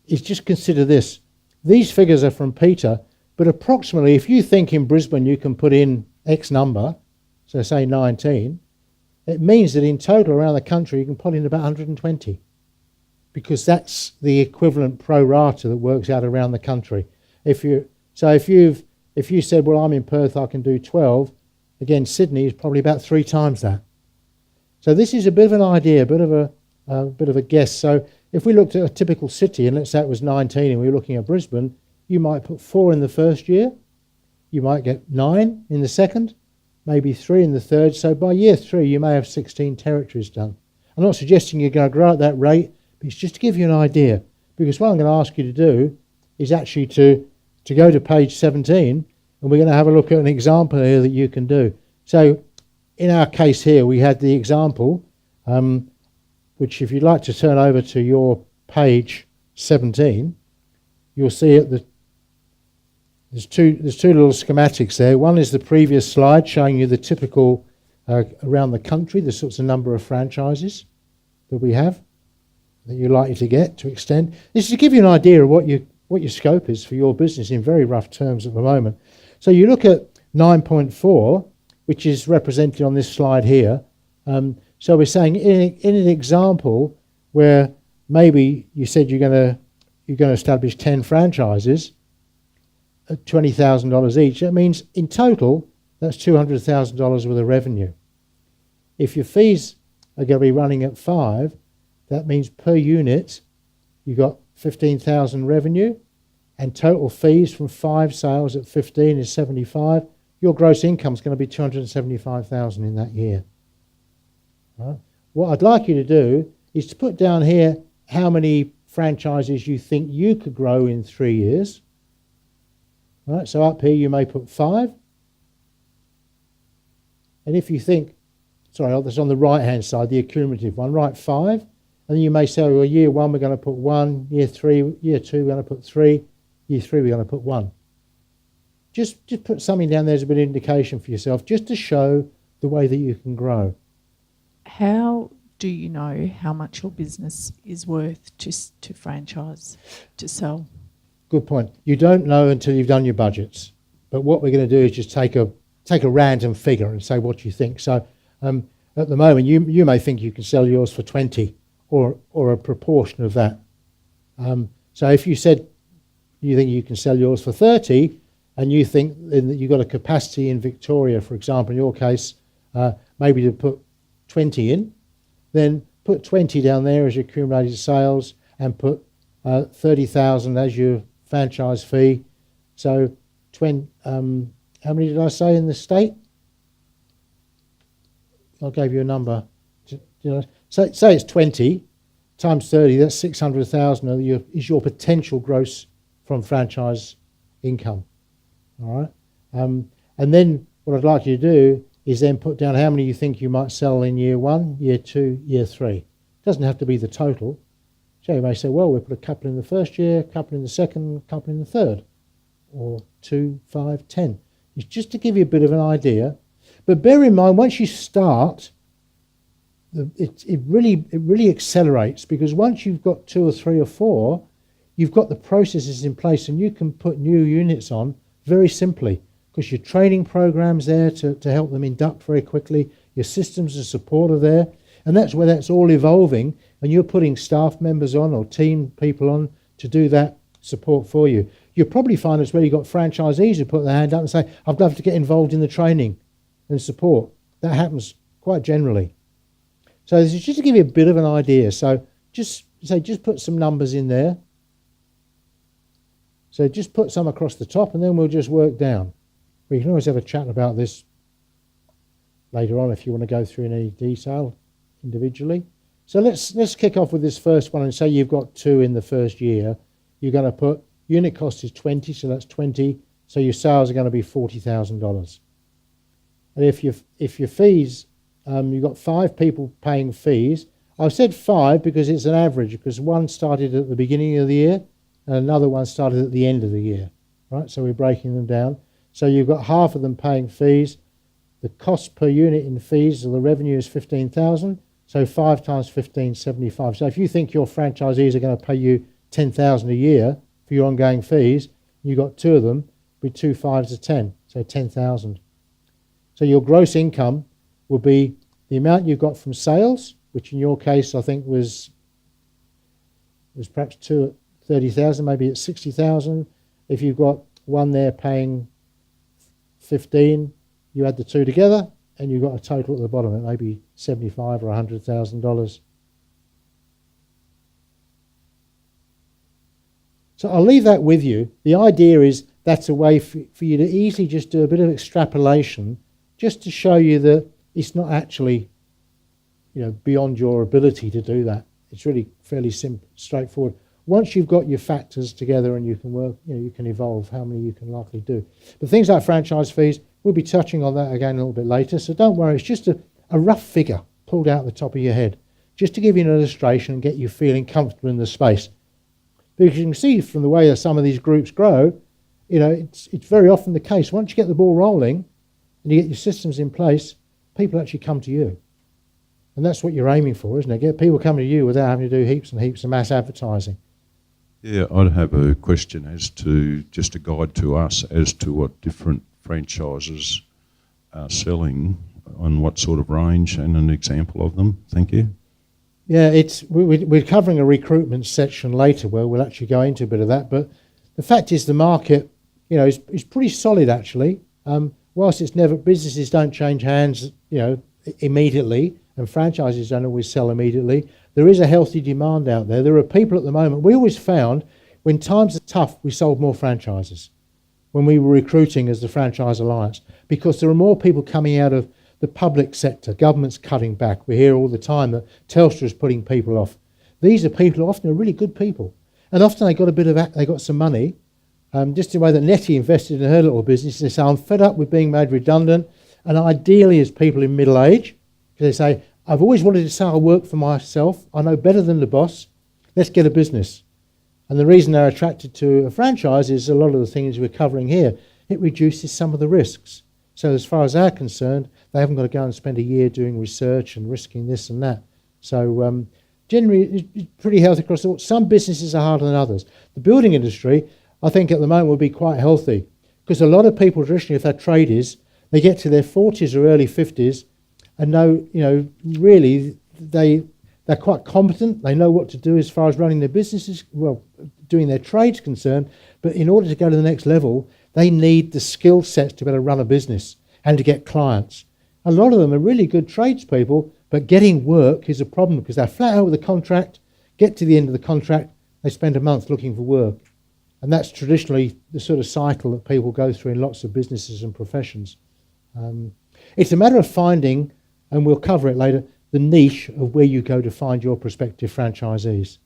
is just consider this. These figures are from Peter, but approximately if you think in Brisbane you can put in X number, so say 19, it means that in total around the country you can put in about 120, because that's the equivalent pro rata that works out around the country. If you said, well, I'm in Perth, I can do 12, again, Sydney is probably about 3 times that. So this is a bit of an idea, a bit of a guess. So if we looked at a typical city, and let's say it was 19 and we were looking at Brisbane, you might put 4 in the first year, you might get 9 in the second, maybe 3 in the third. So by year 3, you may have 16 territories done. I'm not suggesting you're going to grow at that rate, but it's just to give you an idea. Because what I'm going to ask you to do is actually to go to page 17, and we're going to have a look at an example here that you can do. So in our case here, we had the example, which if you'd like to turn over to your page 17, you'll see there's two little schematics there. One is the previous slide showing you the typical around the country, the sorts of number of franchises that we have that you're likely to get to extend. This is to give you an idea of what your scope is for your business in very rough terms at the moment. So you look at 9.4, which is represented on this slide here. So we're saying in an example where maybe you said you're going to establish 10 franchises at $20,000 each. That means in total that's $200,000 worth of revenue. If your fees are going to be running at 5, that means per unit you got 15,000 revenue, and total fees from 5 sales at 15 is 75. Your gross income is going to be 275,000 in that year. Right? What I'd like you to do is to put down here how many franchises you think you could grow in 3 years. Right? So up here you may put 5. And if you think, sorry, that's on the right-hand side, the accumulative one, write 5. And then you may say, well, year 1 we're going to put 1, year 2 we're going to put 3, year 3 we're going to put 1. Just put something down there as a bit of indication for yourself, just to show the way that you can grow. How do you know how much your business is worth to franchise, to sell? Good point. You don't know until you've done your budgets. But what we're going to do is just take a random figure and say what you think. So at the moment, you may think you can sell yours for 20 or a proportion of that. So if you said you think you can sell yours for 30, and you think that you've got a capacity in Victoria, for example, in your case, maybe to put 20 in, then put 20 down there as your accumulated sales and put 30,000 as your franchise fee. So how many did I say in the state? I gave you a number. Say it's 20 times 30, that's 600,000 is your potential gross from franchise income. All right. And then what I'd like you to do is then put down how many you think you might sell in year 1, year 2, year 3. It doesn't have to be the total. So you may say, well, we'll put a couple in the first year, a couple in the second, a couple in the third, or 2, 5, 10. It's just to give you a bit of an idea. But bear in mind, once you start, it really accelerates, because once you've got 2 or 3 or 4, you've got the processes in place and you can put new units on very simply, because your training program's there to help them induct very quickly, your systems and support are there, and that's where that's all evolving, and you're putting staff members on or team people on to do that support for you. You'll probably find as well you've got franchisees who put their hand up and say, I'd love to get involved in the training and support. That happens quite generally. So this is just to give you a bit of an idea. So just put some numbers in there. So just put some across the top and then we'll just work down. We can always have a chat about this later on if you want to go through in any detail individually. So let's kick off with this first one and say you've got 2 in the first year. You're going to put unit cost is 20, so that's 20. So your sales are going to be $40,000. And if your fees, you've got 5 people paying fees. I've said 5 because it's an average, because one started at the beginning of the year and another one started at the end of the year, right? So we're breaking them down. So you've got half of them paying fees. The cost per unit in fees, so the revenue is 15,000. So 5 times 15, 75. So if you think your franchisees are going to pay you $10,000 a year for your ongoing fees, you got 2 of them, be 2 5s are 10, so 10,000. So your gross income will be the amount you've got from sales, which in your case I think was perhaps 2 at 30,000, maybe it's 60,000. If you've got one there paying 15, you add the 2 together and you've got a total at the bottom. It may be $75,000 or $100,000. So I'll leave that with you. The idea is that's a way for you to easily just do a bit of extrapolation, just to show you that it's not actually, beyond your ability to do that. It's really fairly simple, straightforward. Once you've got your factors together and you can work, you can evolve how many you can likely do. But things like franchise fees, we'll be touching on that again a little bit later. So don't worry, it's just a rough figure pulled out the top of your head, just to give you an illustration and get you feeling comfortable in the space. Because you can see from the way that some of these groups grow, it's very often the case. Once you get the ball rolling and you get your systems in place, people actually come to you. And that's what you're aiming for, isn't it? Get people coming to you without having to do heaps and heaps of mass advertising. Yeah, I'd have a question as to, just a guide to us as to what different franchises are selling on what sort of range and an example of them. Thank you. Yeah, we're covering a recruitment section later where we'll actually go into a bit of that. But the fact is the market, is pretty solid actually. Whilst businesses don't change hands, immediately, and franchises don't always sell immediately, there is a healthy demand out there. There are people at the moment. We always found when times are tough, we sold more franchises when we were recruiting as the Franchise Alliance, because there are more people coming out of the public sector. Government's cutting back. We hear all the time that Telstra is putting people off. These are people who often are really good people, and often they got some money. Just the way that Nettie invested in her little business, they say, I'm fed up with being made redundant, and ideally as people in middle age, because they say, I've always wanted to say I work for myself, I know better than the boss, let's get a business. And the reason they're attracted to a franchise is a lot of the things we're covering here. It reduces some of the risks. So as far as they're concerned, they haven't got to go and spend a year doing research and risking this and that. So generally, it's pretty healthy across the board. Some businesses are harder than others. The building industry, I think at the moment will be quite healthy, because a lot of people traditionally, if they're tradies, they get to their 40s or early 50s and really they're quite competent. They know what to do as far as running their businesses, doing their trades concerned. But in order to go to the next level, they need the skill sets to be able to run a business and to get clients. A lot of them are really good tradespeople, but getting work is a problem because they're flat out with a contract, get to the end of the contract, they spend a month looking for work. And that's traditionally the sort of cycle that people go through in lots of businesses and professions. It's a matter of finding, and we'll cover it later, the niche of where you go to find your prospective franchisees.